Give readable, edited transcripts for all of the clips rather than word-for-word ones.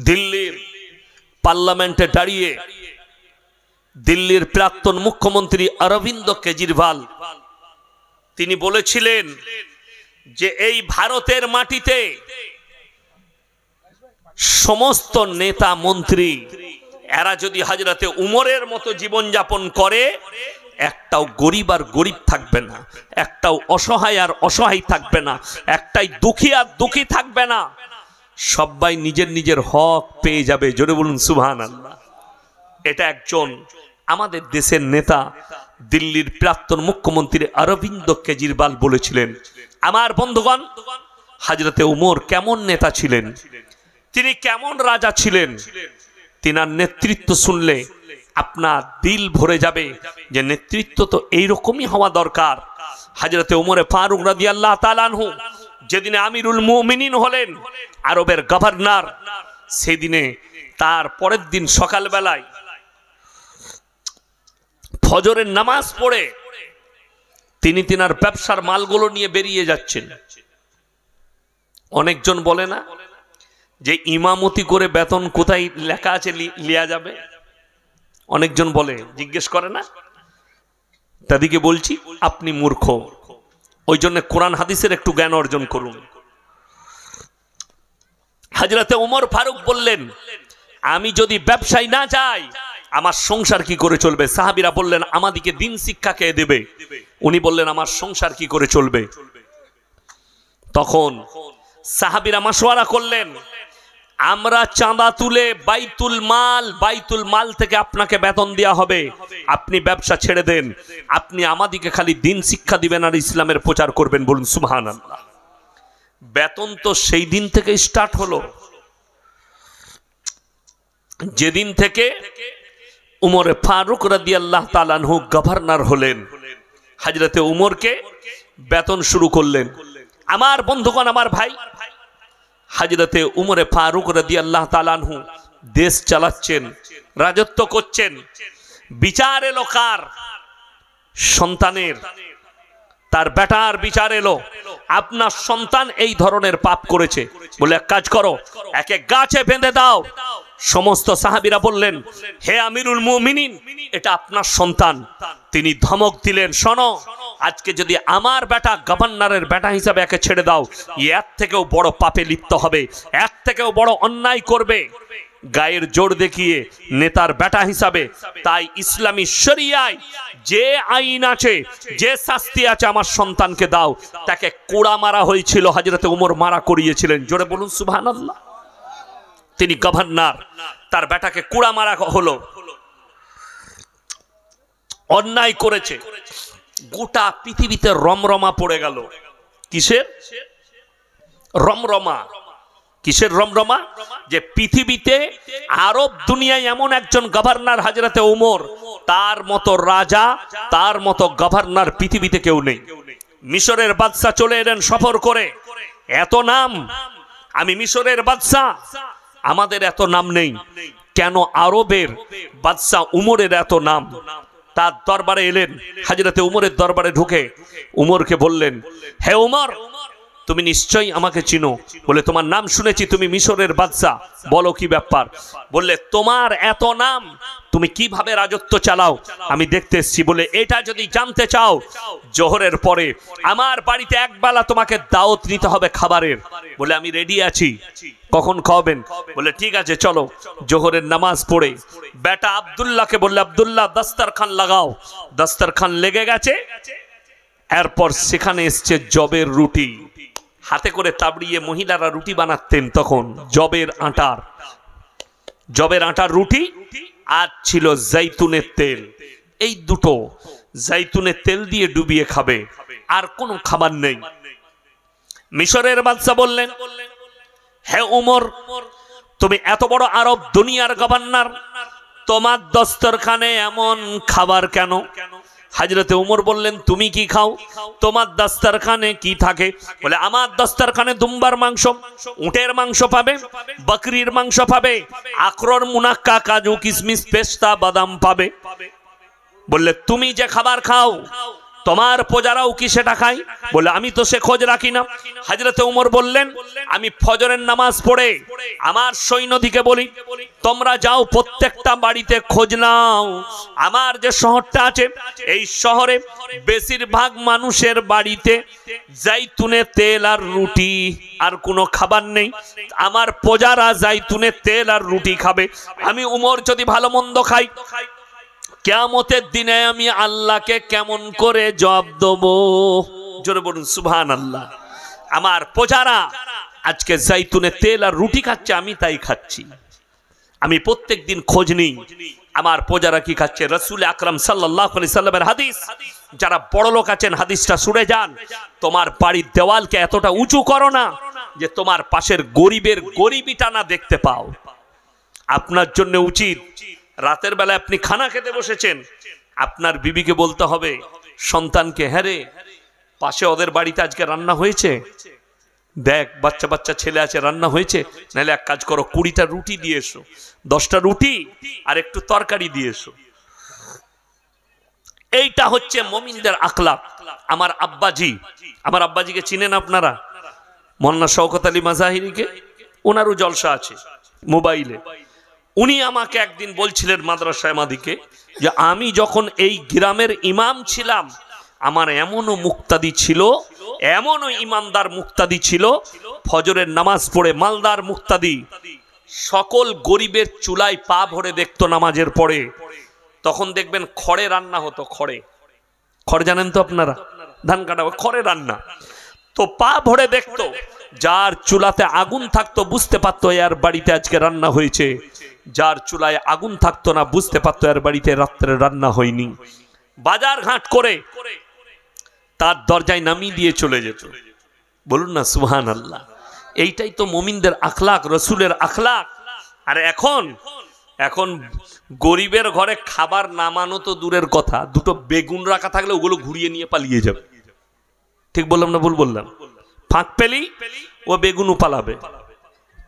দিল্লির পার্লামেন্টে দাঁড়িয়ে দিল্লির প্রাক্তন মুখ্যমন্ত্রী অরবিন্দ কেজরিওয়াল তিনি বলেছিলেন যে এই ভারতের মাটিতে সমস্ত নেতা মন্ত্রী এরা যদি হযরতে উমরের মতো জীবন যাপন করে একটাও গরিব আর গরিব থাকবে না, একটাও অসহায় আর অসহায় থাকবে না, একটাই দুঃখী আর দুঃখী থাকবে না, সবাই নিজের নিজের হক পেয়ে যাবে। জোরে বলুন সুবহানাল্লাহ। এটা একজন আমাদের দেশের নেতা দিল্লির প্রাক্তন মুখ্যমন্ত্রী অরবিন্দ কেজরিওয়াল বলেছিলেন। আমার বন্ধুগণ, হযরতে উমর কেমন নেতা ছিলেন, তিনি কেমন রাজা ছিলেন, তিনার নেতৃত্ব শুনলে আপনার দিল ভরে যাবে যে নেতৃত্ব তো এইরকমই হওয়া দরকার। হযরতে উমরে ফারুক রাদিয়াল্লাহু তাআলা আনহু যেদিনে আমিরুল মুমিনিন হলেন, আরবের গভর্নর, সেদিনে তার পরের দিন সকালবেলায় ফজরের নামাজ পড়ে তিনি তিনার ব্যবসার মালগুলো নিয়ে বেরিয়ে যাচ্ছেন। অনেকজন বলে না যে ইমামতি করে বেতন কোথায় লেখা আছে লিয়া যাবে, অনেকজন বলে, জিজ্ঞেস করে না, তাদেরকে বলছি আপনি মূর্খ। ওই জন্য কোরআন হাদিসের একটু জ্ঞান অর্জন করুন। হযরতে উমর ফারুক বললেন, আমি যদি ব্যবসায় না যাই আমার সংসার কি করে চলবে? সাহাবীরা বললেন, আমাদেরকে দিন শিক্ষা কে দেবে? উনি বললেন, আমার সংসার কি করে চলবে? তখন সাহাবীরা মাশওয়ারা করলেন, আমরা চাঁদা তুলে বাইতুল মাল থেকে আপনাকে বেতন দেয়া হবে, আপনি ব্যবসা ছেড়ে দেন, আপনি আমাদেরকে খালি দিন শিক্ষা দিবেন আর ইসলামের প্রচার করবেন। বলুন সুবহানাল্লাহ। বেতন তো সেই দিন থেকে স্টার্ট হলো যেদিন থেকে উমরে ফারুক রাদিয়াল্লাহু তাআলা আনহু গভর্নর হলেন। হযরতে উমরকে বেতন শুরু করলেন। আমার বন্ধুগণ, আমার ভাই, হযরতে উমরে ফারুক রাদিয়াল্লাহু তাআলা আনহু দেশ চালাচ্ছেন, রাজত্ব করছেন। বিচার এলো কার? সন্তানের। তার বেটার বিচার এলো, আপনার সন্তান এই ধরনের পাপ করেছে, বলে এক কাজ করো, একে গাছে বেঁধে দাও। সমস্ত সাহাবীরা বললেন, হে আমিরুল মুমিনিন, এটা আপনার সন্তান। তিনি ধমক দিলেন, শোনো, আজকে যদি আমার বেটা গভর্নরের বেটা হিসাবে একে ছেড়ে দাও, এর থেকেও বড় পাপে লিপ্ত হবে, এর থেকেও বড় অন্যায় করবে। গায়ের জোর দেখিয়ে নেতার বেটা হিসাবে, তাই ইসলামী শরিয়ায় যে আইন আছে, যে শাস্তি আছে, আমার সন্তানকে দাও। তাকে কোড়া মারা হয়েছিল, হযরতে উমর মারা করিয়েছিলেন। জোরে বলুন সুবহানাল্লাহ। তিনি গভর্নর, তার বেটাকে কোড়া মারা হলো, অন্যায় করেছে। গোটা পৃথিবীতে রমরমা পড়ে গেল। কিসের রমরমা? কিসের রমরমা? যে পৃথিবীতে আরব দুনিয়ায় এমন একজন গভর্নর হযরতে উমর, তার মতো রাজা, তার মতো গভর্নর পৃথিবীতে কেউ নেই। মিশরের বাদশা চলে এলেন সফর করে, এত নাম, আমি মিশরের বাদশা, আমাদের এত নাম নেই কেন? আরবের বাদশা উমরের এত নাম। তার দরবারে এলেন, হযরতে উমরের দরবারে ঢুকে উমরকে বললেন, হে উমর, তুমি নিশ্চয়ই আমাকে চিনো। বলে, তোমার নাম শুনেছি, তুমি মিশরের বাদশা, বলো কি ব্যাপার? বললে, তোমার এত নাম, তুমি কিভাবে রাজত্ব চালাও আমি দেখতে এসেছি। বলে, এটা যদি জানতে চাও, জোহরের পরে আমার বাড়িতে একবেলা তোমাকে দাওয়াত নিতে হবে খাবারের। বলে, আমি রেডি আছি, কখন খাওয়াবেন? বলে, ঠিক আছে, চলো। জোহরের নামাজ পড়ে বেটা আব্দুল্লাহকে বললে, আব্দুল্লাহ দস্তরখান লাগাও। দস্তরখান লেগে গেছে। এরপর সেখানে এসছে জবের রুটি, হাতে করে তাবড়িয়ে মহিলারা রুটি বানাতেন তখন, জবের আটার রুটি, আর ছিল জৈতুনের তেল। এই দুটো জৈতুনের তেল দিয়ে ডুবিয়ে খাবে, আর কোনো খাবার নেই। মিশরের বাদশা বললেন, হে উমর, তুমি এত বড় আরব দুনিয়ার গভর্নর, তোমার দস্তরখানে এমন খাবার কেন? হযরতে উমর বললেন, তুমি কি খাও? তোমার দস্তরখানে কি থাকে? বলে, আমার দস্তরখানে দুম্বার মাংস, উটের মাংস পাবে, বকরির মাংস পাবে, আখরোট, মুনাক্কা, কাজু, কিশমিশ, পেস্তা, বাদাম পাবে। বললে, তুমি যে খাবার খাও তোমার প্রজারাও কি সেটা খায়? বলে আমি তো সে খোঁজ রাখি না। হযরতে উমর বললেন আমি ফজরের নামাজ পড়ে আমার সৈন্যদিকে বলি তোমরা যাও প্রত্যেকটা বাড়িতে খোঁজ নাও। আমার যে শহরটা আছে এই শহরে বেশিরভাগ মানুষের বাড়িতে জাইতুনের তেল আর রুটি, আর কোনো খাবার নেই। আমার প্রজারা জাইতুনের তেল আর রুটি খাবে। আমি উমর যদি ভালো মন্দ খাই, কিয়ামতের দিনে আমি আল্লাহকে কেমন করে জবাব দেব? জোরে বলুন সুবহানাল্লাহ। আমার প্রজারা আজকে জাইতুনের তেল আর রুটি খাচ্ছে, আমি তাই খাচ্ছি। আমি প্রত্যেক দিন খোঁজ নিই আমার প্রজারা কি খাচ্ছে। রাসূল আকরাম সাল্লাল্লাহু আলাইহি সাল্লামের হাদিস, যারা বড় লোক আছেন হাদিসটা শুনে যান। তোমার বাড়ির দেওয়ালকে এতটা উঁচু করো না যে তোমার পাশের গরিবের গরিবিটা না দেখতে পাও। আপনার জন্য উচিত রাতের বেলা আপনি খানা খেতে বসেছেন, আপনার বিবিকে বলতে হবে সন্তানকে, হ্যাঁ রে পাশে ওদের বাড়িতে আজকে রান্না হয়েছে, দেখ বাচ্চা বাচ্চা ছেলে আছে, রান্না হয়েছে। নাহলে এক কাজ করো 20টা রুটি দিয়ে এসো, 10টা রুটি আর একটু তরকারি দিয়ে এসো। এইটা হচ্ছে মুমিনদের আখলাক। আমার আব্বাজিকে চিনেন আপনারা? মোল্লা শওকত আলী মাজাহিরিকে, ওনারও জলসা আছে মোবাইলে। উনি আমাকে একদিন বলছিলেন মাদ্রাসায় মাদিকে যে আমি যখন এই গ্রামের ইমাম ছিলাম, আমার এমনও মুক্তাদি ছিল, এমনও ইমানদার মুক্তাদি ছিল, ফজরের নামাজ পড়ে মালদার মুক্তাদি সকল গরিবের চুলায় পা ভরে দেখতো নামাজের পরে। তখন দেখবেন খড়ে রান্না হতো, খড় জানেন তো আপনারা, ধান কাটা খড়ে রান্না, তো পা ভরে দেখতো। যার চুলাতে আগুন থাকতো বুঝতে পারতো এর বাড়িতে আজকে রান্না হয়েছে, যার চুলায় আগুন থাকতো না বুঝতে পারতো এর বাড়িতে রাত্রে রান্না হয়নি। বাজার ঘাট করে তার দরজায় নামিয়ে দিয়ে চলে যেত। বলুন না সুবহানাল্লাহ। এইটাই তো মুমিনদের আখলাক, রসুলের আখলাক। আর এখন গরিবের ঘরে খাবার নামানো তো দূরের কথা, দুটো বেগুন রাখা থাকলে ওগুলো ঘুরিয়ে নিয়ে পালিয়ে যাবে। ঠিক বললাম না ভুল বললাম? ফাঁক পেলি ও বেগুনও পালাবে।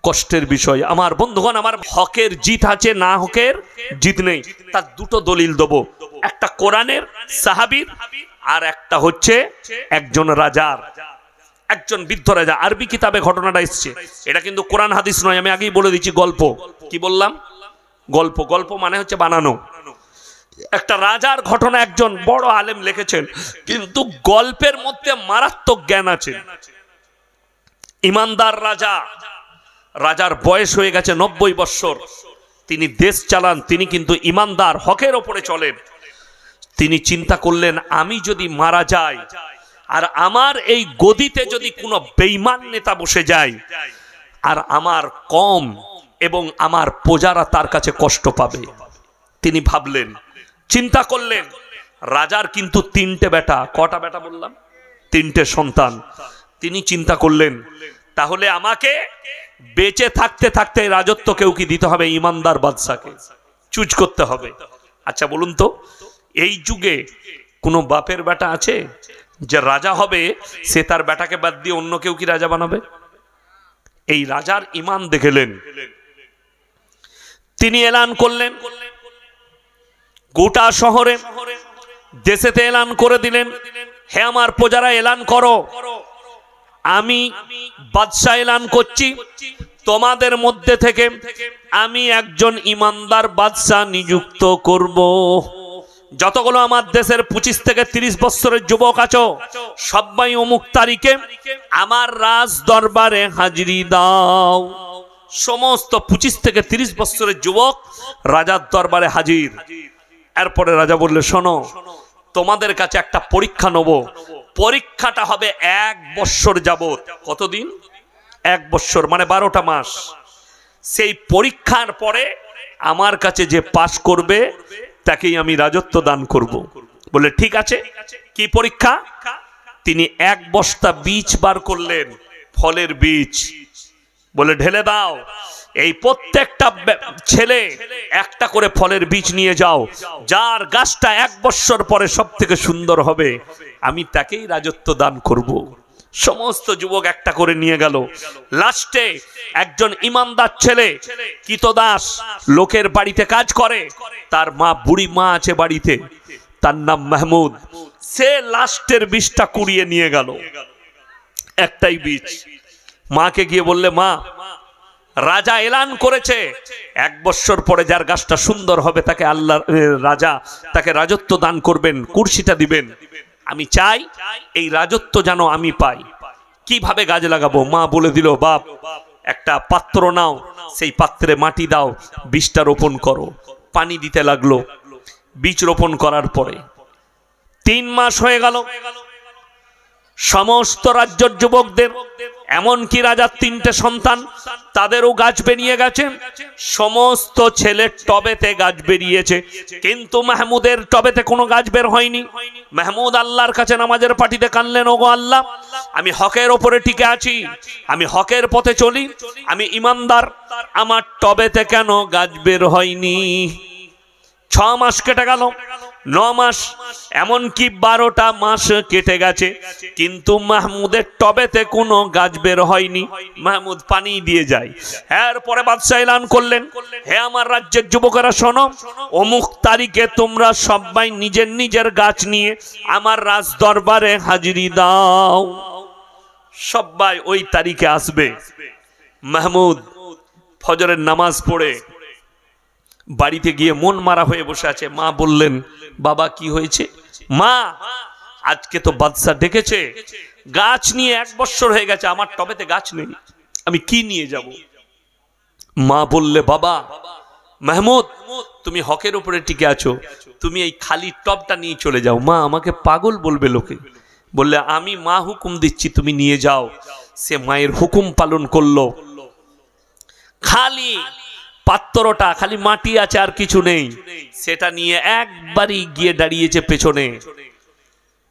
কষ্টের বিষয়। আমার বন্ধুগণ, আমার হকের জিত আছে, না হকের জিত নেই। তার দুটো দলিল দেবো, একটা কোরআনের সাহাবীর, আর একটা হচ্ছে একজন রাজার, একজন বৃদ্ধ রাজা। আরবি কিতাবে ঘটনাটা এসছে, এটা কিন্তু কোরআন হাদিস নয়, আমি আগেই বলে দিচ্ছি। গল্প, কি বললাম? গল্প মানে হচ্ছে বানানো। একটা রাজার ঘটনা একজন বড় আলেম লিখেছেন, কিন্তু গল্পের মধ্যে মারাত্মক জ্ঞান আছে। ইমানদার রাজার বয়স হয়ে গেছে 90 বছর, তিনি দেশ চালান, তিনি কিন্তু ইমানদার, হকের ওপরে চলেন। তিনি চিন্তা করলেন আমি যদি মারা যাই আর আমার এই গদিতে যদি কোনো বেঈমান নেতা বসে যায়, আর আমার কম এবং আমার প্রজারা তার কাছে কষ্ট পাবে। তিনি ভাবলেন, চিন্তা করলেন। রাজার কিন্তু 3টে বেটা, কটা বেটা বললাম? 3টে সন্তান। তিনি চিন্তা করলেন তাহলে আমাকে বেঁচে থাকতে থাকতে রাজত্ব কেউ কি দিতে হবে? ইমানদার বাদশাকে চুজ করতে হবে। আচ্ছা বলুন তো, এই যুগে কোনো বাপের বেটা আছে যে রাজা হবে, সে তার বেটাকে বাদ দিয়ে অন্য কেউ কি রাজা বানাবে? এই রাজার ইমান দেখলেন, তিনি এলান করলেন, গোটা শহরে দেশেতে এলান করে দিলেন, হে আমার প্রজারা এলান করো, আমি বাদশাহ এলান করছি, তোমাদের মধ্যে থেকে আমি একজন ইমানদার বাদশাহ নিযুক্ত করব। যতগুলো আমার দেশের 25 থেকে 30 বছরের যুবক আছো, সবাই অমুক তারিখে আমার রাজ দরবারে হাজিরি দাও। সমস্ত 25 থেকে 30 বছরের যুবক রাজার দরবারে হাজির। এরপরে রাজা বললে, শোনো, তোমাদের কাছে একটা পরীক্ষা নেব। পরীক্ষাটা হবে 1 বছর যাবত। কতদিন? 1 বছর, মানে 12টা মাস। সেই পরীক্ষার পরে আমার কাছে যে পাস করবে তাকেই আমি রাজত্ব দান করব। বলে ঠিক আছে। কি পরীক্ষা? তিনি 1 বস্তা বীজ বার করলেন, ফলের বীজ। বলে ঢেলে দাও, এই প্রত্যেকটা ছেলে একটা করে ফলের বীজ নিয়ে যাও, যার গাছটা 1 বছর পরে সব থেকে সুন্দর হবে আমি তাকেই রাজত্ব দান করব। সমস্ত যুবক একটা করে নিয়ে গেল। লাস্টে একজন ইমানদার ছেলে, কৃতদাস, লোকের বাড়িতে কাজ করে, তার মা, বুড়ি মা আছে বাড়িতে, তার নাম মাহমুদ। সে লাস্টের বীজটা কুড়িয়ে নিয়ে গেল, একটাই বীজ। মাকে গিয়ে বললে, মা, রাজা এলান করেছে 1 বছর পরে যার গাছটা সুন্দর হবে তাকে আল্লাহ রাজা তাকে রাজত্ব দান করবেন, কুরসিটা দিবেন। আমি চাই এই রাজত্ব যেন আমি পাই। কিভাবে গাছ লাগাবো? মা বলে দিল, বাপ, একটা পাত্র নাও, সেই পাত্রে মাটি দাও, বীজটা রোপণ করো। পানি দিতে লাগলো। বীজ রোপণ করার পরে 3 মাস হয়ে গেল। সমস্ত রাজ্যের যুবকদের, এমনকি রাজার 3টে সন্তান, তাদেরও গাছ বেরিয়ে গেছে। সমস্ত ছেলের টবেতে গাছ বেরিয়েছে, কিন্তু মাহমুদের টবেতে কোনো গাছ বের হয়নি। মাহমুদ আল্লাহর কাছে নামাজের পাটিতে কানলেন, ওগো আল্লাহ, আমি হকের ওপরে টিকে আছি, আমি হকের পথে চলি, আমি ইমানদার, আমার টবেতে কেন গাছ বের হয়নি? 6 মাস কেটে গেল, 9 মাস, এমনকি 12টা মাস কেটে গেছে, কিন্তু মাহমুদের টবেতে কোনো গাছ বের হয়নি। মাহমুদ পানি দিয়ে যায়। এরপরে বাদশাহ এলান করলেন, হে আমার রাজ্যের যুবকেরা শোনো, অমুক তারিখে তোমরা সবাই নিজের নিজের গাছ নিয়ে আমার রাজ দরবারে হাজিরি দাও। সবাই ওই তারিখে আসবে। মাহমুদ ফজরের নামাজ পড়ে বাড়িতে গিয়ে মন মারা হয়ে বসে আছে। মা বললেন, বাবা কি হয়েছে? মা, আজকে তো বাদশা ডেকেছে, গাছ নিয়ে 1 বছর হয়ে গেছে, আমার টবেতে গাছ নেই, আমি কি নিয়ে যাব? মা বললে, বাবা মাহমুদ, তুমি হকের উপরে টিকে আছো, তুমি এই খালি টবটা নিয়ে চলে যাও। মা, আমাকে পাগল বলবে লোকে। বললে, আমি মা হুকুম দিচ্ছি, তুমি নিয়ে যাও। সে মায়ের হুকুম পালন করলো। খালি পাত্রটা, খালি মাটি আছে, আর কিছু নেই। সেটা নিয়ে একবারই গিয়ে দাঁড়িয়েছে পেছনে।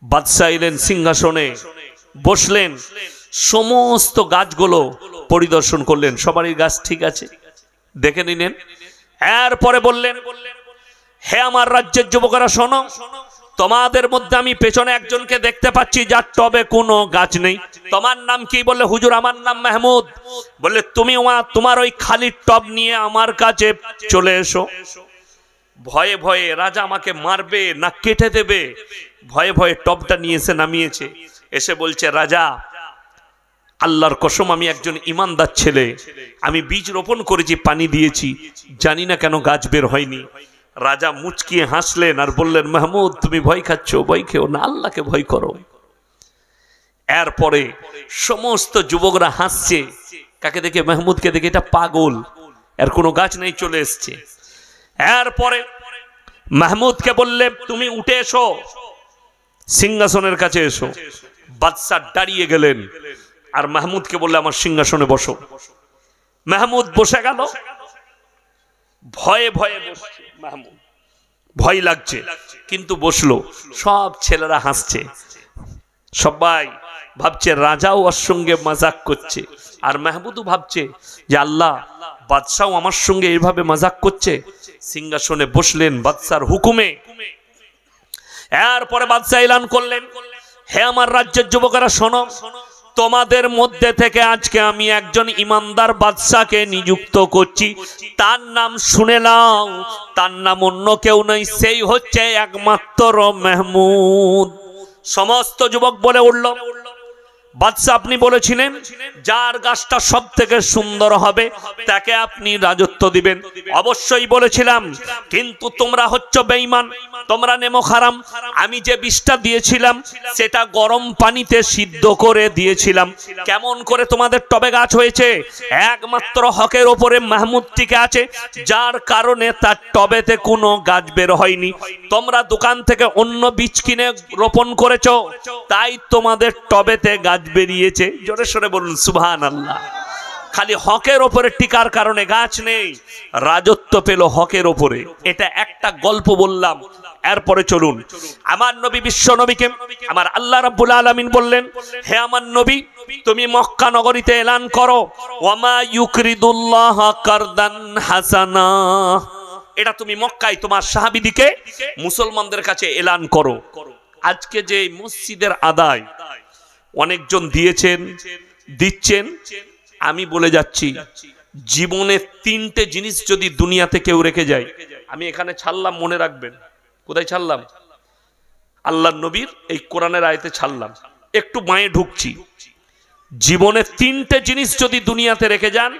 বাদশাহ এলেন, সিংহাসনে বসলেন, সমস্ত গাছগুলো পরিদর্শন করলেন, সবারই গাছ ঠিক আছে, দেখে নিলেন। এরপরে বললেন, হে আমার রাজ্যের যুবকেরা শোনো, তোমাদের মধ্যে আমি পেছনে একজনকে দেখতে পাচ্ছি যার টবে কোনো গাছ নেই। তোমার নাম কি? বললে, হুজুর আমার নাম মাহমুদ। বললে, তুমি তোমার ওই খালি টব নিয়ে আমার কাছে চলে এসো। ভয়ে ভয়ে, রাজা আমাকে মারবে না কেটে দেবে, ভয়ে ভয়ে টবটা নিয়ে এসে নামিয়েছে। এসে বলছে, রাজা, আল্লাহর কসম, আমি একজন ইমানদার ছেলে, আমি বীজ রোপণ করেছি, পানি দিয়েছি, জানি না কেন গাছ বের হয়নি। রাজা মুচকিয়ে হাসলেন আর বললেন, মাহমুদ, তুমি ভয় খাচ্ছ, ভয় খেও না, আল্লাহকে ভয় করো। এরপরে সমস্ত যুবকরা হাসছে, কাকে দেখে? মাহমুদকে দেখে, এটা পাগল, এর কোনো গাছ নেই, চলে এসছে। এরপরে মাহমুদকে বললে, তুমি উঠে এসো, সিংহাসনের কাছে এসো। বাদশা দাঁড়িয়ে গেলেন আর মাহমুদকে বললে, আমার সিংহাসনে বসো। মাহমুদ বসে গেল, ভয়ে ভয়ে বসছে। মাহমুদ ভয় লাগছে, কিন্তু বসলো। সব ছেলেরা হাসছে, সবাই ভাবছে রাজাও ওর সঙ্গে মজাক করছে, আর মাহমুদও ভাবছে যে আল্লাহ, বাদশাও আমার সঙ্গে এইভাবে মজাক করছে। সিংহাসনে বসলেন বাদশার হুকুমে। এরপরে বাদশা এলান করলেন, হে আমার রাজ্যের যুবকেরা শোনো, তোমাদের মধ্যে থেকে আজকে আমি একজন ইমানদার বাদশাকে নিযুক্ত করছি। তার নাম শুনে নাও, তার নাম অন্য কেউ নয়, সেই হচ্ছে একমাত্র মাহমুদ। সমস্ত যুবক বলে উঠল, বাদশা, আপনি বলেছিলেন যার গাছটা সব থেকে সুন্দর হবে তাকে আপনি রাজত্ব দিবেন। অবশ্যই বলেছিলাম, কিন্তু তোমরা হচ্ছ বেঈমান, তোমরা নেমো হারাম। আমি যে বিষটা দিয়েছিলাম সেটা গরম পানিতে সিদ্ধ করে দিয়েছিলাম। কেমন করে তোমাদের টবে গাছ হয়েছে? একমাত্র হকের ওপরে মাহমুদ টিকে আছে, যার কারণে তার টবেতে কোনো গাছ বের হয়নি। তোমরা দোকান থেকে অন্য বীজ কিনে রোপণ করেছো, তাই তোমাদের টবেতে গাছ বেরিয়েছে। জোরে সরে বলুন সুবহানাল্লাহ। খালি হকের ওপরে টিকার কারণে গাছ নেই, রাজত্ব পেল হকের ওপরে। এটা একটা গল্প বললাম। এরপরে চলুন, আমার নবী, বিশ্ব নবীকে আমার আল্লাহ রাব্বুল আলামিন বললেন, হে আমার নবী, তুমি মক্কা নগরীতে এলান করো, ওয়ামা ইউকরিদুল্লাহ কারদান হাসানা। এটা তুমি মক্কায় তোমার সাহাবীদিকে, মুসলমানদের কাছে এলান করো। আজকে যে মসজিদের আদায় অনেকজন দিয়েছেন, দিচ্ছেন, আমি বলে যাচ্ছি, জীবনে 3টে জিনিস যদি দুনিয়াতে কেউ রেখে যায়, আমি এখানে ছাড়লাম, মনে রাখবেন। কোথায় ছাড়লাম? আল্লাহ নবীর এই কোরআনের আয়াতে ছাড়লাম, একটু মায়ে ঢুকছি। জীবনে তিনটে জিনিস যদি দুনিয়াতে রেখে যান,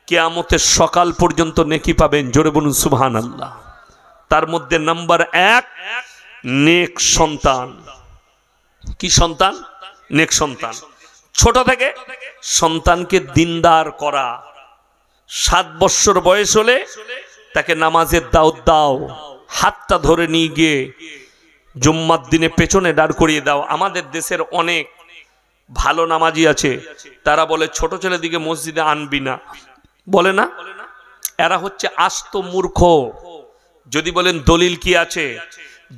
কিয়ামতের সকাল পর্যন্ত নেকি পাবেন। জোরে বলুন সুবহানাল্লাহ। তার মধ্যে নাম্বার 1, নেক সন্তান। কি সন্তান? নেক সন্তান। ছোট থেকে সন্তানকে দিনদার করা। 7 বছর বয়স হলে তাকে নামাজের দাওয়াত দাও, হাতটা ধরে নিয়ে গিয়ে জুম্মার দিনে পেছনে দাঁড় করিয়ে দাও। আমাদের দেশের অনেক ভালো নামাজি আছে, তারা বলে ছোট ছেলেদিকে মসজিদে আনবি না, বলে না। এরা হচ্ছে আস্ত মূর্খ। যদি বলেন দলিল কি আছে,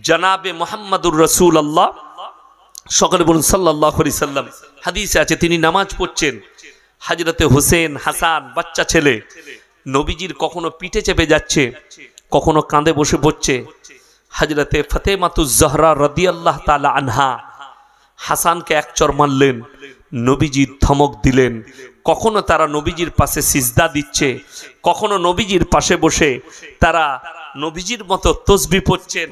জনাবে মুহাম্মাদুর রাসূলুল্লাহ, সকলে বলুন সাল্লাল্লাহু আলাইহি সাল্লাম, হাদিসে আছে তিনি নামাজ পড়ছেন, হযরতে হোসেন হাসান বাচ্চা ছেলে নবীজির কখনো পিঠে চেপে যাচ্ছে, কখনো কাঁধে বসে পড়ছে। হযরতে ফাতেমাতুজ জাহরা রাদিয়াল্লাহু তাআলা আনহা হাসানকে এক চর মারলেন, নবীজি ধমক দিলেন। কখনো তারা নবীজির পাশে সিজদা দিচ্ছে, কখনো নবীজির পাশে বসে তারা নবীজির মতো তসবিহ পড়ছেন,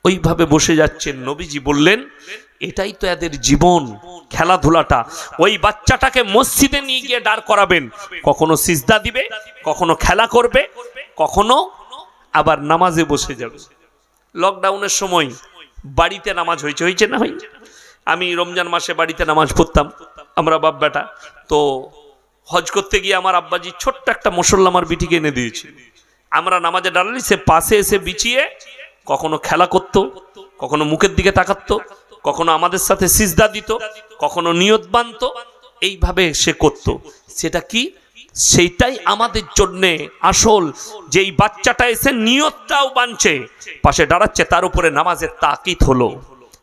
ওইভাবে বসে যাচ্ছেন। নবীজি বললেন এটাই তো এদের জীবন, খেলাধুলাটা। ওই বাচ্চাটাকে মসজিদে নিয়ে গিয়ে দাঁড় করাবেন, কখনো সিজদা দিবে, কখনো খেলা করবে, কখনো আবার নামাজে বসে যাবে। লকডাউনের সময় বাড়িতে নামাজ হয়েছে না হয়? আমি রমজান মাসে বাড়িতে নামাজ পড়তাম, আমরা বাপ বেটা। তো হজ করতে গিয়ে আমার আব্বাজি ছোট্ট একটা মুসল্লা আমার বিটিকে এনে দিয়েছে। আমরা নামাজে দাঁড়ালি, সে পাশে এসে বিছিয়ে কখনো খেলা করত, কখনো মুখের দিকে তাকাতো, কখনো আমাদের সাথে সিজদা দিত, কখনো নিয়ত বাঁধতো, এইভাবে সে করত। সেটা কি? সেইটাই আমাদের জন্য আসল। যেই বাচ্চাটা এসে নিয়তটাও বানছে, পাশে দাঁড়াচ্ছে, তার উপরে নামাজের তাকিদ হলো,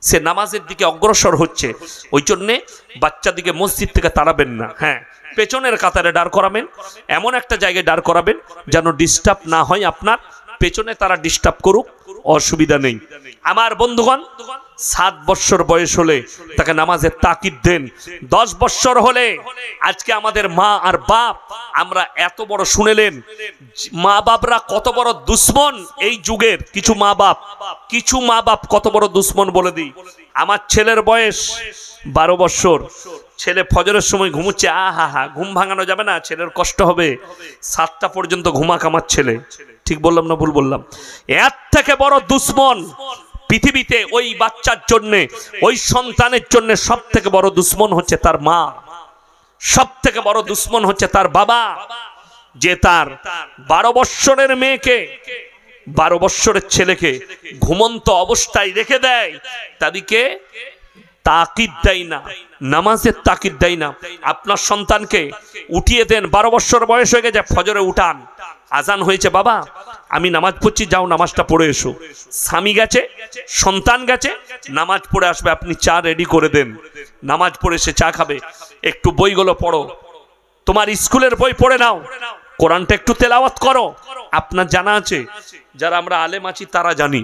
সে নামাজের দিকে অগ্রসর হচ্ছে। ওই জন্যে বাচ্চা দিকে মসজিদ থেকে তাড়াবেন না। হ্যাঁ, পেছনের কাতারে দাঁড় করাবেন, এমন একটা জায়গায় দাঁড় করাবেন যেন ডিস্টার্ব না হয় আপনার। পেছনে তারা ডিস্টার্ব করুক, অসুবিধা নেই। আমার বন্ধুগণ, 7 বছর বয়স হলে তাকে নামাজের তাকিদ দেন। 10 বছর হলে, আজকে আমাদের মা আর বাপ, আমরা এত বড় শুনেলেন, মা বাপরা কত বড় দুশ্মন এই যুগের। কিছু মা বাপ কত বড় দুশ্মন বলে দিই। আমার ছেলের বয়স 12 বছর, ছেলে ফজরের সময় ঘুমুচ্ছে, আহা, ঘুম ভাঙানো যাবে না, ছেলের কষ্ট হবে। 7টা পর্যন্ত ঘুমাক আমার ছেলে। ঠিক বললাম না ভুল বললাম? এর থেকে বড় দুশ্মন পৃথিবীতে ওই বাচ্চার জন্য, ওই সন্তানের জন্য সব থেকে বড় দুশ্মন হচ্ছে তার মা, সব থেকে বড় দুশ্মন হচ্ছে তার বাবা। যে তার 12 বৎসরের মেয়েকে, 12 বৎসরের ছেলেকে ঘুমন্ত অবস্থায় রেখে দেয়, তাদেরকে তাকিদ দেয় না, নামাজের তাকিদ দেয় না। আপনার সন্তানকে উঠিয়ে দেন, 12 বৎসর বয়স হয়ে গেছে, ফজরে উঠান, আজান হয়েছে, বাবা আমি নামাজ পড়ছি, যাও নামাজটা পড়ে এসো। স্বামী গেছে, সন্তান গেছে, নামাজ পড়ে আসবে, আপনি চা রেডি করে দেন, নামাজ পড়ে এসে চা খাবে। একটু বইগুলো পড়ো, তোমার স্কুলের বই পড়ে নাও, কোরআনটা একটু তেলাওয়াত করো। আপনার জানা আছে, যারা আমরা আলেম আছি তারা জানি,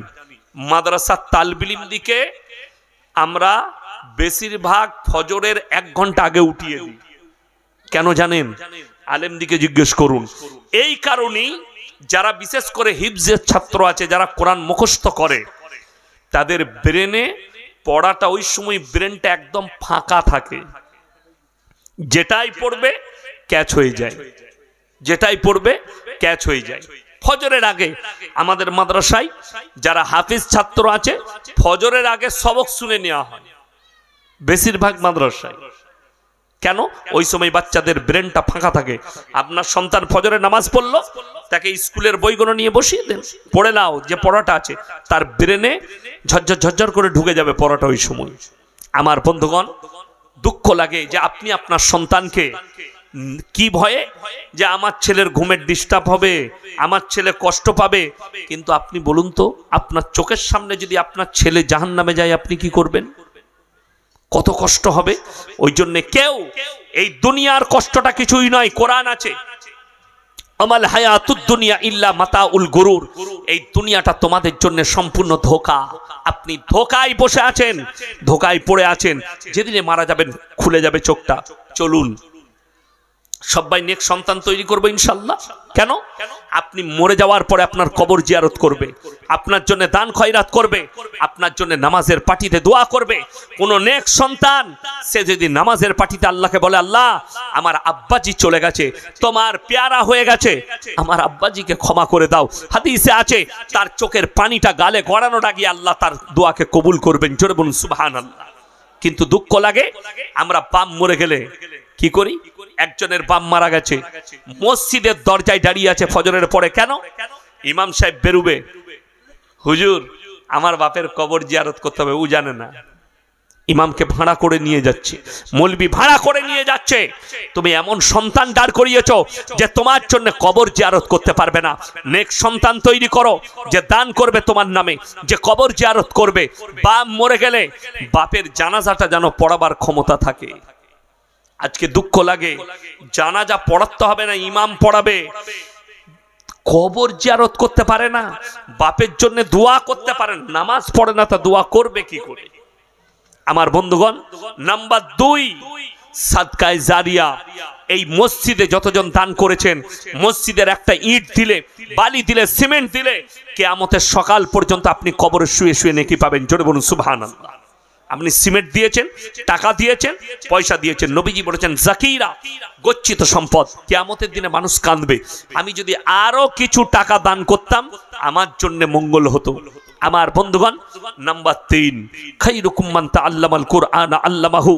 মাদ্রাসা তালবিল ইলম দিকে আমরা বেশিরভাগ ফজরের 1 ঘন্টা আগে উঠিয়ে দিই। কেন জানেন? আলেম দিকে জিজ্ঞেস করুন। এই কারণেই যারা বিশেষ করে হিফজের ছাত্র আছে, যারা কোরআন মুখস্থ করে, তাদের ব্রেনে পড়াটা ওই সময় ব্রেনটা একদম ফাঁকা থাকে, যেটাই পড়বে ক্যাচ হয়ে যায়, যেটাই পড়বে ক্যাচ হয়ে যায়। ফজরের আগে আমাদের মাদ্রাসায় যারা হাফিজ ছাত্র আছে, ফজরের আগে সবক শুনে নেওয়া হয় বেশিরভাগ মাদ্রাসায়। কেন? ওই সময় বাচ্চাদের ব্রেনটা ফাঁকা থাকে। আপনার সন্তান ফজরের নামাজ পড়লো, তাকে স্কুলের বইগুলো নিয়ে বসিয়ে দেন, পড়ে নাও, যে পড়াটা আছে তার ব্রেনে ঝরঝর করে ঢুকে যাবে পড়াটা ওই সময়। আমার বন্ধুগণ, দুঃখ লাগে যে আপনি আপনার সন্তানকে কি ভয়ে, যে আমার ছেলের ঘুমের ডিস্টার্ব হবে, আমার ছেলে কষ্ট পাবে। কিন্তু আপনি বলুন তো, আপনার চোখের সামনে যদি আপনার ছেলে জাহান্নামে যায়, আপনি কি করবেন? কত কষ্ট হবে। ওই জন্য কেউ, এই দুনিয়ার কষ্টটা কিছুই নয়, কোরআন আছে, আমাল হায়াতুদ দুনিয়া ইল্লা মাতাউল গুরুর। এই দুনিয়াটা তোমাদের জন্য সম্পূর্ণ ধোঁকা। আপনি ধোঁকায় বসে আছেন, ধোঁকায় পড়ে আছেন, যেদিনে মারা যাবেন খুলে যাবে চোখটা। চলুন সবাই নেক সন্তান তৈরি করবে ইনশাআল্লাহ। কেন? আপনি মরে যাওয়ার পরে আপনার কবর জিয়ারত করবে, আপনার জন্য দান খয়রাত করবে, আপনার জন্য নামাজের পাটিতে দোয়া করবে। কোন নেক সন্তান সে যদি নামাজের পাটিতে আল্লাহকে বলে, আল্লাহ আমার আব্বাজি চলে গেছে, তোমার পেয়ারা হয়ে গেছে, আমার আব্বাজিকে ক্ষমা করে দাও, হাদিসে আছে তার চোখের পানিটা গালে গড়ানোটা গিয়ে আল্লাহ তার দোয়াকে কবুল করবেন। জোরে বলুন সুবহানাল্লাহ। কিন্তু দুঃখ লাগে আমরা বাপ মরে গেলে কি করি? একজনের বাপ মারা গেছে, মসজিদের দরজায় দাঁড়িয়ে আছে ফজরের পরে। কেন? ইমাম সাহেব বেরুবে, হুজুর আমার বাপের কবর জিয়ারত করতে হবে। ও জানে না ইমামকে ভাড়া করে নিয়ে যাচ্ছে, মৌলবি ভাড়া করে নিয়ে যাচ্ছে। তুমি এমন সন্তান দাঁড় করিয়েছো যে তোমার জন্য কবর জিয়ারত করতে পারবে না। নেক সন্তান তৈরি করো যে দান করবে তোমার নামে, যে কবর জিয়ারত করবে। বাপ মরে গেলে বাপের জানাজাটা যেন পড়াবার ক্ষমতা থাকে। আজকে দুঃখ লাগে জানাজা পড়াতে হবে না, ইমাম পড়াবে, কবর জিয়ারত করতে পারে না, বাপের জন্য দোয়া করতে পারে, নামাজ পড়ে না, তা দোয়া করবে কি করে? আমার বন্ধুগণ, নাম্বার 2 সাদকায়ে জারিয়া। এই মসজিদে যতজন দান করেছেন, মসজিদের একটা ইট দিলে, বালি দিলে, সিমেন্ট দিলে কিয়ামতের সকাল পর্যন্ত আপনি কবরে শুয়ে শুয়ে নেকি পাবেন। জোরে বলুন সুবহানাল্লাহ। আপনি সিমেন্ট দিয়েছেন, টাকা দিয়েছেন, পয়সা দিয়েছেন। নবীজি বলেছেন জাকিরা, গচ্ছিত সম্পদ। কিয়ামতের দিনে মানুষ কাঁদবে, আমি যদি আরো কিছু টাকা দান করতাম আমার জন্য মঙ্গল হতো। আমার বন্ধুগণ, নাম্বার 3 খায়রুকুম মান তাআল্লামাল কুরআন আল্লামাহু।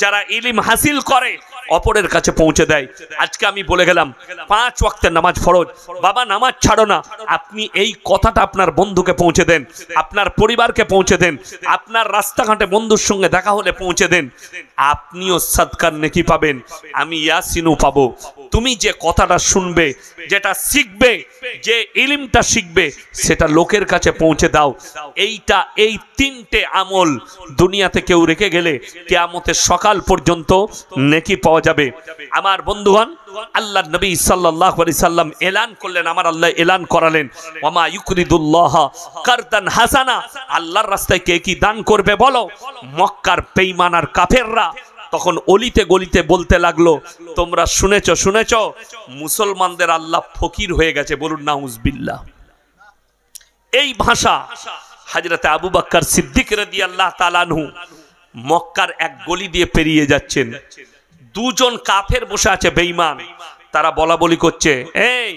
যারা ইলম হাসিল করে অপরের কাছে পৌঁছে দেয়। আজকে আমি বলে গেলাম 5 ওয়াক্তের নামাজ ফরজ, বাবা নামাজ ছাড়ো না। আপনি এই কথাটা আপনার বন্ধুকে পৌঁছে দেন, আপনার পরিবারকে পৌঁছে দেন, আপনার রাস্তাঘাটে বন্ধুর সঙ্গে দেখা হলে পৌঁছে দেন, আপনিও সাদকার নেকি পাবেন, আমি ইয়াসিনও পাবো। তুমি যে কথাটা শুনবে, যেটা শিখবে, যে ইলমটা শিখবে, সেটা লোকের কাছে পৌঁছে দাও। এইটা, এই 3টে আমল দুনিয়াতে কেউ রেখে গেলে কিয়ামতের সকাল পর্যন্ত নেকি পাওয়া যাবে। আমার বন্ধুগণ, আল্লাহর নবী সাল্লাল্লাহু আলাইহি সাল্লাম এলান করলেন, আমার আল্লাহ এলান করালেন, ওয়ামা ইউকরিদুল্লাহ কারদান হাসানা। আল্লাহর রাস্তায় কে কি দান করবে বলো? মক্কার বেঈমান আর কাফেররা তখন অলিতে গলিতে বলতে লাগলো, তোমরা শুনেছো শুনেছো মুসলমানদের আল্লাহ ফকির হয়ে গেছে। বলুন নাউজুবিল্লাহ। এই ভাষা হযরতে আবু বকর সিদ্দিক রাদিয়াল্লাহু তাআলা আনহু মক্কার এক গলি দিয়ে পেরিয়ে যাচ্ছেন। 2 জন কাফের বসে আছে, বেঈমান। তারা বলা বলি করছে, এই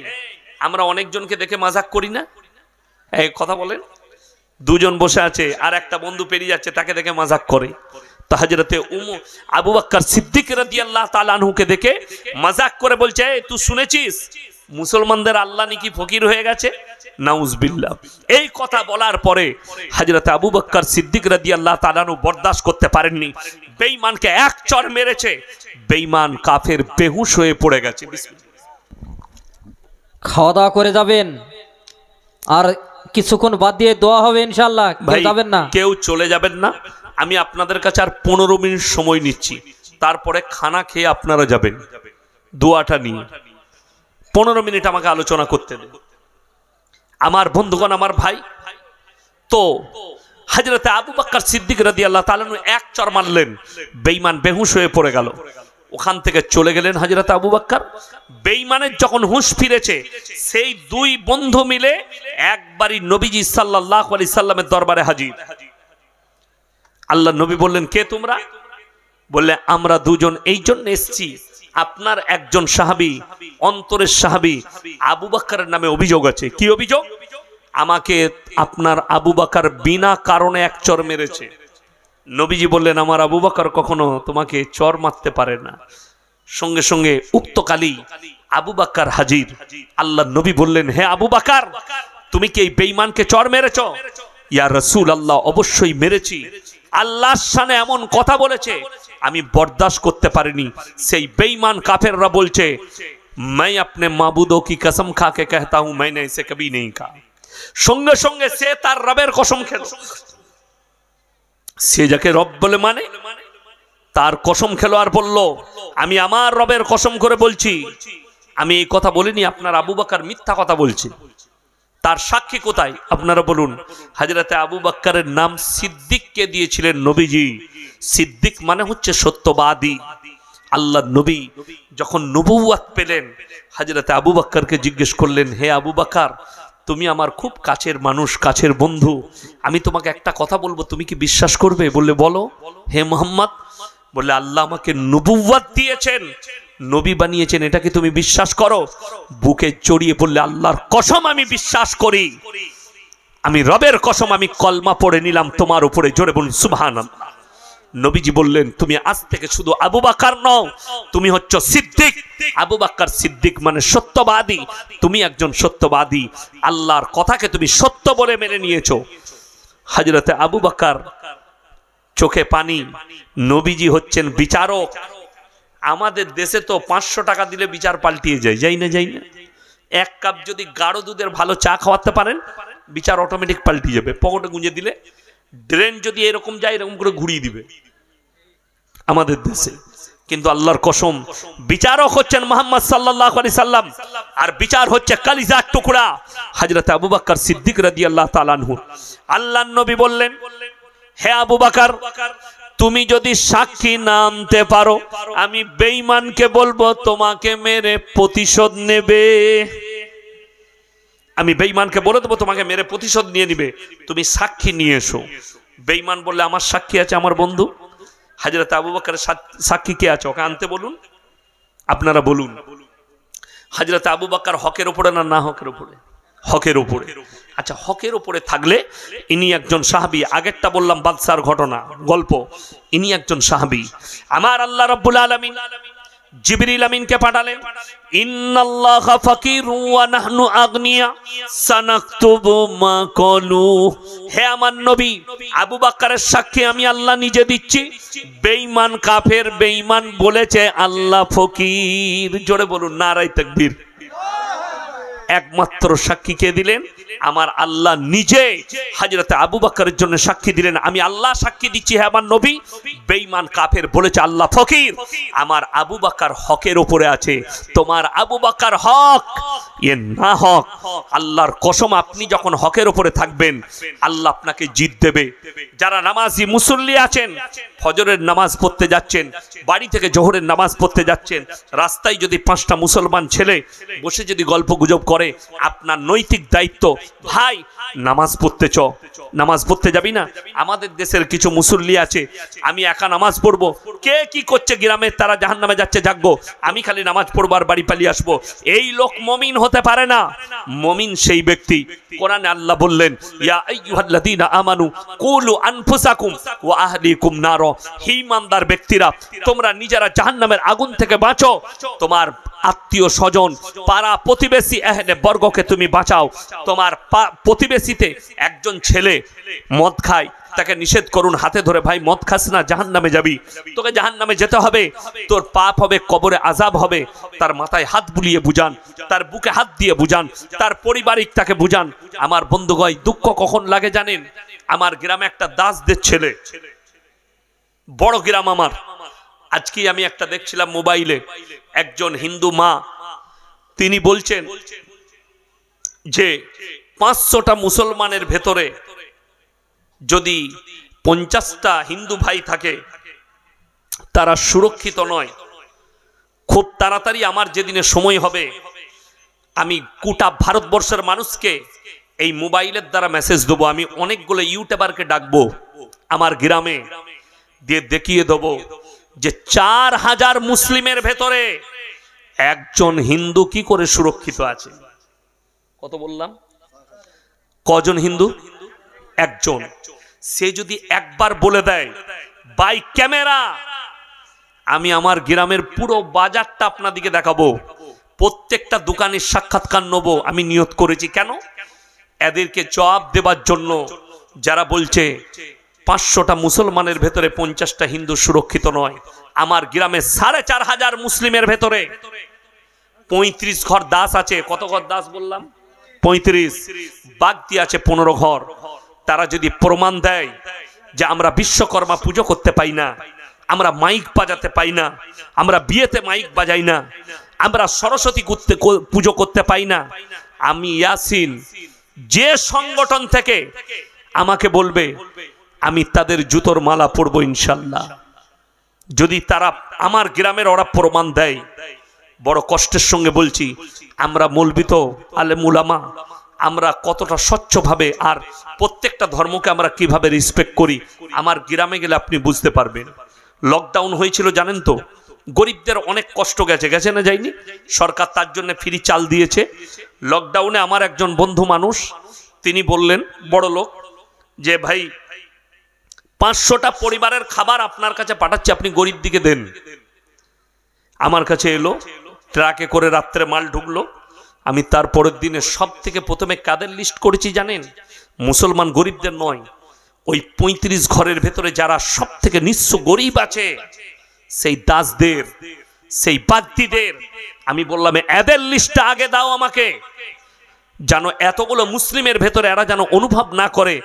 আমরা অনেকজনকে দেখে মাজাক করি না? এই কথা বলেন। 2 জন বসে আছে, আর একটা বন্ধু পেরিয়ে যাচ্ছে, তাকে দেখে মাজাক করে। তো হযরতে আবু বকর সিদ্দিক রাদিয়াল্লাহু তাআলা আনহুকে দেখে মাজাক করে বলছে, এই তুই শুনেছিস মুসলমানদের আল্লাহ নাকি ফকির হয়ে গেছে? নাউজুবিল্লাহ। এই কথা বলার পরে হযরতে আবু বকর সিদ্দিক রাদিয়াল্লাহু তাআলা আনহু বরদাশত করতে পারেননি, বেঈমানকে এক চড় মেরেছে। বেঈমান কাফের বেহুশ হয়ে পড়ে গেছে। খাওয়া দাওয়া করে যাবেন, আর কিছুক্ষণ বাদ দিয়ে দোয়া হবে ইনশাআল্লাহ। কেউ যাবেন না, কেউ চলে যাবেন না। আমি আপনাদের কাছে আর 15 মিনিট সময় নিচ্ছি, তারপরে খানা খেয়ে আপনারা যাবেন দোয়াটা নিয়ে। 15 মিনিট আমাকে আলোচনা করতে দেন। আমার বন্ধুগণ, আমার ভাই, তো হযরতে আবু বকর সিদ্দিক রাদিয়াল্লাহু তাআলা এক চড় মারলেন, বেঈমান বেহুশ হয়ে পড়ে গেল। ওখান থেকে চলে গেলেন হযরতে আবু বকর। বেঈমানের যখন হুঁশ ফিরেছে, সেই 2 বন্ধু মিলে একবারই নবীজি সাল্লাল্লাহু আলাইহি সাল্লামের দরবারে হাজির। আল্লাহ নবী বললেন, কে তোমরা? বললে, আমরা 2 জন এই জন্য এসেছি, আপনার একজন সাহাবী, অন্তরের সাহাবী আবু বকরের নামে অভিযোগ আছে। কি অভিযোগ? আমাকে আপনার আবু বকর বিনা কারণে এক চর মেরেছে। নবীজি বললেন, আমার আবু বকর কখনো তোমাকে চর মারতে পারে না। সঙ্গে সঙ্গে উক্তকালী আবু বকর হাজির। আল্লাহ নবী বললেন, হে আবু বকর, তুমি কি এই বেঈমানকে চর মেরেছো? ইয়া রাসূলুল্লাহ, অবশ্যই মেরেছি। আল্লাহর শানে এমন কথা বলেছে, আমি বরদাশত করতে পারিনি। সেই বেঈমান কাফেররা বলছে, मैं अपने माबूदों की कसम खा के कहता हूं मैंने इसे कभी नहीं कहा। সঙ্গে সঙ্গে সে তার রবের কসম খেল। সে যাকে রব বলে মানে তার কসম খেলো আর বলল, আমি আমার রবের কসম করে বলছি, আমি এই কথা বলিনি, আপনার আবু বকর মিথ্যা কথা বলছে। তার সাক্ষী কোথায় আপনারা বলুন? হযরতে আবু বকরের নাম সিদ্দিককে দিয়েছিলেন নবীজি। সিদ্দিক মানে হচ্ছে সত্যবাদী। আল্লাহ নবী যখন নবুয়ত পেলেন হযরত আবু বকরকে জিজ্ঞেস করলেন, হে আবু বকর, তুমি আমার খুব কাছের মানুষ, কাছের বন্ধু, আমি তোমাকে একটা কথা বলবো, তুমি কি বিশ্বাস করবে? বললে বলো। হে মুহাম্মদ, বললে আল্লাহ আমাকে নবুয়ত দিয়েছেন, নবী বানিয়েছেন, এটা কি তুমি বিশ্বাস করো? বুকে জড়িয়ে বললে আল্লাহর কসম আমি বিশ্বাস করি, আমি রবের কসম, আমি কলমা পড়ে নিলাম তোমার উপরে। জোরে বলুন সুবহানাল্লাহ। নবীজি বললেন, তুমি আজ থেকে শুধু আবু বকর নও, তুমি হচ্ছ সিদ্দিক। আবু বকর সিদ্দিক মানে সত্যবাদী, তুমি একজন সত্যবাদী, আল্লাহর কথাকে তুমি সত্য বলে মেনে নিয়েছো। হযরতে আবু বকর চোখে পানি, নবীজি হচ্ছেন বিচারক। আমাদের দেশে তো 500 টাকা দিলে বিচার পাল্টিয়ে যায়, যাই না? এক কাপ যদি গাঢ় দুধের ভালো চা খাওয়াতে পারেন, বিচার অটোমেটিক পাল্টি যাবে। পকেটে গুঁজে দিলে, ড্রেন যদি এরকম যায়, এরকম করে ঘুরিয়ে দিবে আমাদের দেশে। কিন্তু আল্লাহর কসম, বিচারক হচ্ছেন মুহাম্মদ সাল্লাল্লাহু আলাইহি সাল্লাম, আর বিচার হচ্ছে কলিজার টুকরা হযরত আবু বকর সিদ্দিক রাদিয়াল্লাহু তাআলা আনহু। আল্লাহর নবী বললেন, হে আবু বকর, তুমি যদি সাক্ষী না আনতে পারো, আমি বেঈমানকে বলবো তোমাকে মেরে প্রতিশোধ নেবে। আমি বেঈমানকে বলে দেবো তোমাকে মেরে প্রতিশোধ নিয়ে নিবে, তুমি সাক্ষী নিয়ে এসো। বেঈমান বললে আমার সাক্ষী আছে, আমার বন্ধু হযরত আবু বকরের সাক্ষী কে আছে, ওকে আনতে বলুন। আপনারা বলুন, হযরত আবু বকর হকের উপরে না হকের উপরে? হকের উপরে। আচ্ছা, হকের উপরে থাকলে ইনি একজন সাহাবী। আগেরটা বললাম বাদশার ঘটনা, গল্প, ইনি একজন সাহাবী। আমার আল্লাহ রাব্বুল আলামিন জিবরিল আমিনকে পাঠালেন, ইন্নাল্লাহা ফাকিরু ওয়া নাহনু আগনিয়া সানাকতুবু মা ক্বালু। হে আমার নবী, আবু বকরের সাক্ষী আমি আল্লাহ নিজে দিচ্ছি। বেঈমান কাফের বেঈমান বলেছে আল্লাহ ফকির। জোরে বলুন নারায়ে তাকবীর। একমাত্র সাক্ষী কে দিলেন? আমার আল্লাহ নিজে হযরত আবু বকরের জন্য সাক্ষী দিলেন। আমি আল্লাহ সাক্ষী দিচ্ছি, হে আমার নবী, বেঈমান কাফের বলেছে আল্লাহ ফকির, আমার আবু বকর হকের উপরে আছে। তোমার আবু বকর হক, এ না হক। আল্লাহর কসম, আপনি যখন হকের উপরে থাকবেন, আল্লাহ আপনাকে জিত দেবে। যারা নামাজি মুসল্লি আছেন, ফজরের নামাজ পড়তে যাচ্ছেন, বাড়ি থেকে জোহরের নামাজ পড়তে যাচ্ছেন, রাস্তায় যদি 5টা মুসলমান ছেলে বসে যদি গল্প গুজব করে, আপনার নৈতিক দায়িত্ব, ভাই নামাজ পড়তে চ, নামাজ পড়তে যাবি না? আমাদের দেশের কিছু মুসল্লি আছে, আমি একা নামাজ পড়বো, কে কি করছে গ্রামে, তারা জাহান্নামে যাচ্ছে, জাগবো, আমি খালি নামাজ পড়বো আর বাড়ি পালিয়ে আসবো। এই লোক মুমিন হতে পারে না। মুমিন সেই ব্যক্তি, কোরআনে আল্লাহ বললেন, ইয়া আইয়ুহাল্লাযীনা আমানু কুলু আনফুসাকুম ওয়া আহলিকুম নার। হে ঈমানদার ব্যক্তিরা, তোমরা নিজেরা জাহান্নামের আগুন থেকে বাঁচো, তোমার আত্মীয় স্বজন, পাড়া প্রতিবেশী আহলে বর্গকে তুমি বাঁচাও। তোমার প্রতিবেশীতে একজন ছেলে মদ খায়, তাকে নিষেধ করুন, হাতে ধরে, ভাই মদ খাস না, জাহান্নামে যাবি, তোকে জাহান্নামে যেতে হবে, তোর পাপ হবে, কবরে আযাব হবে। তার মাথায় হাত বুলিয়ে বুঝান, তার বুকে হাত দিয়ে বুঝান, তার পারিবারিক তাকে বুঝান। আমার বন্ধুগণ, দুঃখ কখন লাগে জানেন? আমার গ্রামে একটা দাসদের ছেলে, বড় গ্রাম আমার। আজকে আমি একটা দেখছিলাম মোবাইলে, একজন হিন্দু মা, তিনি বলছেন যে 500টা মুসলমানের ভেতরে যদি 50টা হিন্দু ভাই থাকে, তারা সুরক্ষিত নয়। খুব তাড়াতাড়ি আমার যেদিনে সময় হবে, আমি গোটা ভারতবর্ষের মানুষকে এই মোবাইলের দ্বারা মেসেজ দেবো। আমি অনেকগুলো ইউটিউবারকে ডাকবো আমার গ্রামে, দিয়ে দেখিয়ে দেবো যে 4000 মুসলিমের ভেতরে একজন হিন্দু কি করে সুরক্ষিত আছে। কত বললাম? কজন হিন্দু? একজন। সে যদি একবার বলে দেয় বাই ক্যামেরা, আমি আমার গ্রামের পুরো বাজারটা আপনাদেরকে দেখাবো, প্রত্যেকটা দোকানের সাক্ষাৎকার নেবো। আমি নিয়ত করেছি, কেন? এদেরকে জবাব দেবার জন্য, যারা বলছে 500টা মুসলমানের ভেতরে 50টা হিন্দু সুরক্ষিত নয়। আমার গ্রামে 4500 মুসলিমের ভেতরে 35 ঘর দাস আছে। কত ঘর দাস বললাম? 35। বাগদি আছে 15 ঘর। তারা যদি প্রমাণ দেয় যে আমরা বিশ্বকর্মা পুজো করতে পাই না, আমরা মাইক বাজাতে পাই না, আমরা বিয়েতে মাইক বাজাই না, আমরা সরস্বতী পুজো করতে পাই না, আমি ইয়াসিন যে সংগঠন থেকে আমাকে বলবে, আমি তাদের জুতোর মালা পরবো ইনশাল্লাহ। যদি তারা আমার গ্রামের ওরা প্রমাণ দেয়, বড় কষ্টের সঙ্গে বলছি, আমরা মৌলবি তো আলেম উলামা, আমরা কতটা স্বচ্ছভাবে আর প্রত্যেকটা ধর্মকে আমরা কিভাবে রেসপেক্ট করি, আমার গ্রামে গেলে আপনি বুঝতে পারবেন। লকডাউন হয়েছিল জানেন তো, গরিবদের অনেক কষ্ট গেছে না যায়নি? সরকার তার জন্য ফ্রি চাল দিয়েছে। লকডাউনে আমার একজন বন্ধু মানুষ, তিনি বললেন, বড় লোক, যে ভাই 500টা পরিবারের খাবার আপনার কাছে পাঠাচ্ছি, আপনি গরিব দিকে দেন। আমার কাছে এলো, ট্রাকে করে রাত্রে মাল ঢুকলো। আমি তারপরের দিনে সব থেকে প্রথমে কাদের লিস্ট করেছি জানেন? মুসলমান গরিবদের নয়, ওই 35 ঘরের ভেতরে যারা সব থেকে নিঃস্ব গরিব আছে, সেই দাসদের, সেই বাদ্যীদের আমি বললাম এদের লিস্টটা আগে দাও আমাকে, যেন এতগুলো মুসলিমের ভেতরে এরা যেন অনুভব না করে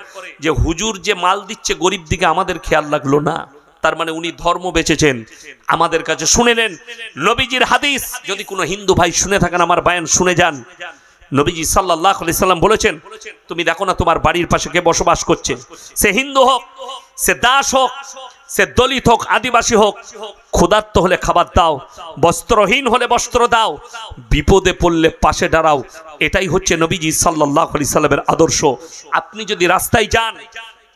যে হুজুর যে মাল দিচ্ছে গরিব দিকে আমাদের খেয়াল লাগলো না, তার মানে উনি ধর্ম বেচেছেন। আমাদের কাছে শুনে নেন নবীজির হাদিস, যদি কোনো হিন্দু ভাই শুনে থাকেন আমার বয়ান শুনে যান। নবীজি সাল্লাল্লাহু আলাইহি সাল্লাম বলেছেন, তুমি দেখো না তোমার বাড়ির পাশে কে বসবাস করছে, সে হিন্দু হোক, সে দাস হোক, সে দলিত হোক, আদিবাসী হোক, ক্ষুধার্ত হলে খাবার দাও, বস্ত্রহীন হলে বস্ত্র দাও, বিপদে পড়লে পাশে দাঁড়াও। এটাই হচ্ছে নবীজি সাল্লাল্লাহু আলাইহি সাল্লামের আদর্শ। আপনি যদি রাস্তায় যান,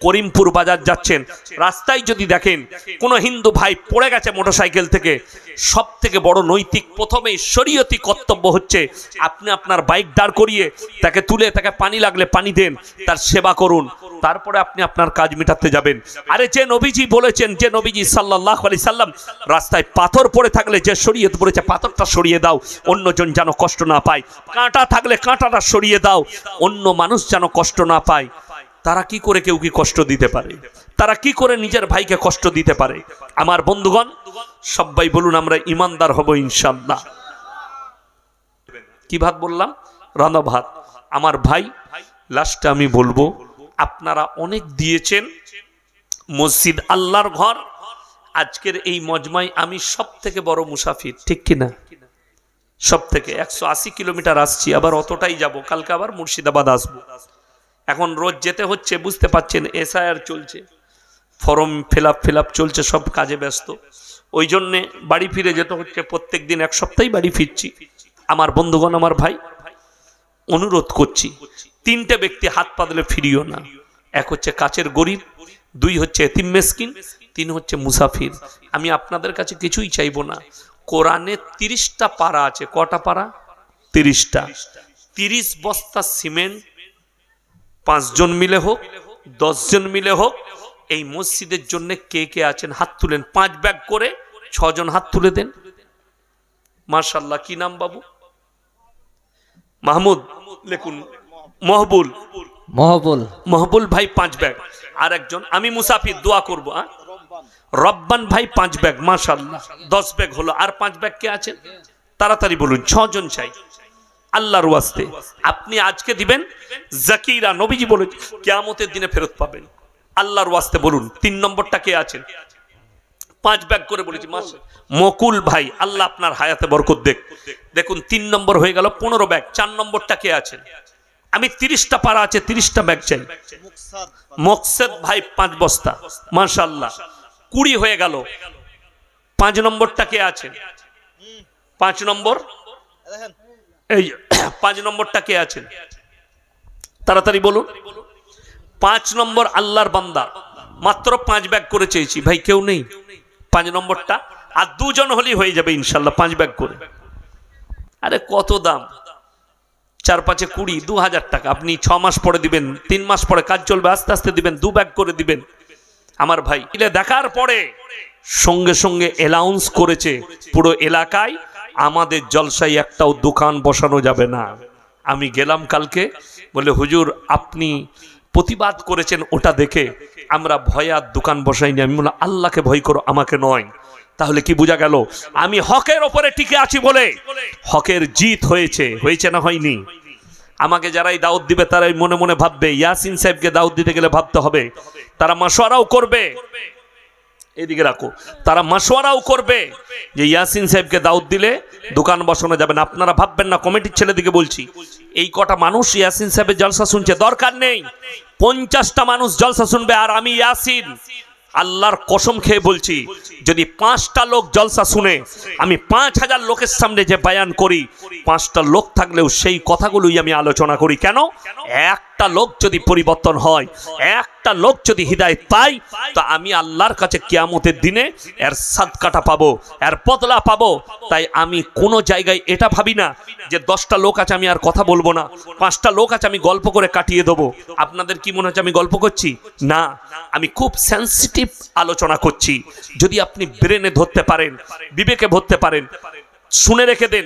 করিমপুর বাজার যাচ্ছেন, রাস্তায় যদি দেখেন কোন হিন্দু ভাই পড়ে গেছে মোটরসাইকেল থেকে, সব থেকে বড় নৈতিক প্রথমেই শরীয়তি কর্তব্য হচ্ছে আপনি আপনার বাইক দাঁড় করিয়ে তাকে তুলে, তাকে পানি লাগলে পানি দেন, তার সেবা করুন, তারপরে আপনি আপনার কাজ মেটাতে যাবেন। আরে যে নবীজি বলেছেন, যে নবীজি সাল্লাল্লাহু আলাইহি সাল্লাম রাস্তায় পাথর পড়ে থাকলে যে শরীয়ত বলেছে পাথরটা সরিয়ে দাও, অন্যজন যেন কষ্ট না পায়, কাঁটা থাকলে কাঁটাটা সরিয়ে দাও, অন্য মানুষ যেন কষ্ট না পায়। তারা কি করে কেউ কি কষ্ট দিতে পারে? তারা কি করে নিজের ভাইকে কষ্ট দিতে পারে? আমার বন্ধুগণ, সবাই বলুন আমরা ইমানদার হব ইনশাআল্লাহ। কি ভাত বললাম? রান্না ভাত। আমার ভাই, লাস্টে আমি বলবো, আপনারা অনেক দিয়েছেন, মসজিদ আল্লাহর ঘর, আজকের এই মজমায় আমি সব থেকে বড় মুসাফির, ঠিক কিনা? সব থেকে 180 কিলোমিটার আসছি, আবার অতটাই যাব, কালকে আবার মুর্শিদাবাদ আসবো। এখন রোজ যেতে হচ্ছে, বুঝতে পাচ্ছেন এসআইআর চলছে, ফর্ম ফিল আপ চলছে, সব কাজে ব্যস্ত, ওই জন্যে বাড়ি ফিরে যেতে হচ্ছে। প্রত্যেক দিন এক সপ্তাহে বাড়ি ফিরছি। আমার বন্ধুগণ, আমার ভাই, অনুরোধ করছি, 3টে ব্যক্তি হাত পাতলে ফিরিও না। এক হচ্ছে কাছের গরিব, 2 হচ্ছে এতিম মিসকিন, 3 হচ্ছে মুসাফির। আমি আপনাদের কাছে কিছুই চাইবো না। কোরআনে 30টা পারা আছে, কটা পারা? 30টা। 30 বস্তা সিমেন্ট 5 জন মিলে হোক, 10 জন মিলে হোক, এই মসজিদের জন্য কে কে আছেন হাত তুলেন। 5 ব্যাগ করে 6 জন হাত তুলে দেন। মাশাআল্লাহ। কি নাম বাবু? মাহমুদ, লিখুন। মহবুল, মহবুল ভাই 5 ব্যাগ। আর একজন, আমি মুসাফির, দোয়া করবো। রব্বান ভাই 5 ব্যাগ। মাশাআল্লাহ, 10 ব্যাগ হলো। আর 5 ব্যাগ কে আছেন? তাড়াতাড়ি বলুন। 6 জন চাই আল্লাহর ওয়াস্তে। আপনি আজকে দিবেন, জাকিরা নবীজি বলে কিয়ামতের দিনে ফেরত পাবেন। আল্লাহর ওয়াস্তে বলুন। 3 নম্বরটা কে আছেন? 5 ব্যাগ করে বলেছি। মকুল ভাই, আল্লাহ আপনার হায়াতে বরকত দেখ। দেখুন 3 নম্বর হয়ে গেল, 15 ব্যাগ। 4 নম্বরটা কে আছেন? আমি 30টা পারা আছে, 30টা ব্যাগ চাই। মকসেদ ভাই 5 বস্তা। মাশাআল্লাহ, 20 হয়ে গেল। 5 নম্বরটা কে আছেন? 5 নম্বর, এই 5 নম্বরটা কে আছেন? তাড়াতাড়ি বলুন। 5 নম্বর আল্লাহর বান্দা, মাত্র 5 ব্যাগ করে চেয়েছি ভাই, কেউ নেই? 5 নম্বরটা, আর 2 জন হলেই হয়ে যাবে ইনশাল্লাহ 5 ব্যাগ করে। আরে কত দাম? 4-5 20, 2000 টাকা। আপনি 6 মাস পরে দিবেন, 3 মাস পরে কাজ চলবে, আস্তে আস্তে দিবেন, 2 ব্যাগ করে দিবেন। আমার ভাই দেখার পরে সঙ্গে সঙ্গে অ্যালাউন্স করেছে পুরো এলাকায় আমাদের জলসায় একটাও দোকান বসানো যাবে না। আমি গেলাম কালকে, বলে হুজুর আপনি প্রতিবাদ করেছেন, ওটা দেখে আমরা ভয়ে আর দোকান বসাইনি। আমি বললাম আল্লাহকে ভয় করো, আমাকে নয়। তাহলে কি বোঝা গেল? আমি হকের ওপরে টিকে আছি বলে হকের জিত হয়েছে। হয়েছে না হয়নি? আমাকে যারাই দাওয়াত দিবে তারাই মনে মনে ভাববে, ইয়াসিন সাহেবকে দাওয়াত দিতে গেলে ভাবতে হবে। তারা মাশওয়ারাও করবে, এদিকে রাখো, তারা মাশওয়ারাও করবে যে ইয়াসিন সাহেবকে দাওয়াত দিলে দোকান বসানো যাবে না। আপনারা ভাববেন না, কমিটির ছেলেদিকে বলছি, এই কটা মানুষ ইয়াসিন সাহেবের জলসা শুনছে, দরকার নেই 50টা মানুষ জলসা শুনবে। আর আমি ইয়াসিন, আল্লাহর কসম খেয়ে বলছি, যদি 5টা লোক জলসা শুনে আমি 5000 লোকের সামনে যে বয়ান করি, 5টা লোক থাকলেও সেই কথাগুলোই আমি আলোচনা করি। কেন? একটা লোক যদি পরিবর্তন হয়, একটা লোক যদি হিদায়াত পাই, তো আমি আল্লাহর কাছে কিয়ামতের দিনে এর সাদকাটা পাবো, এর বদলা পাবো। তাই আমি কোনো জায়গায় এটা ভাবি না যে 10টা লোক আছে আমি আর কথা বলবো না, 5টা লোক আছে আমি গল্প করে কাটিয়ে দেবো। আপনাদের কি মনে হচ্ছে আমি গল্প করছি? না, আমি খুব সেন্সিটিভ আলোচনা করছি। যদি আপনি ব্রেনে ধরতে পারেন, বিবেকে ধরতে পারেন, শুনে রেখে দেন।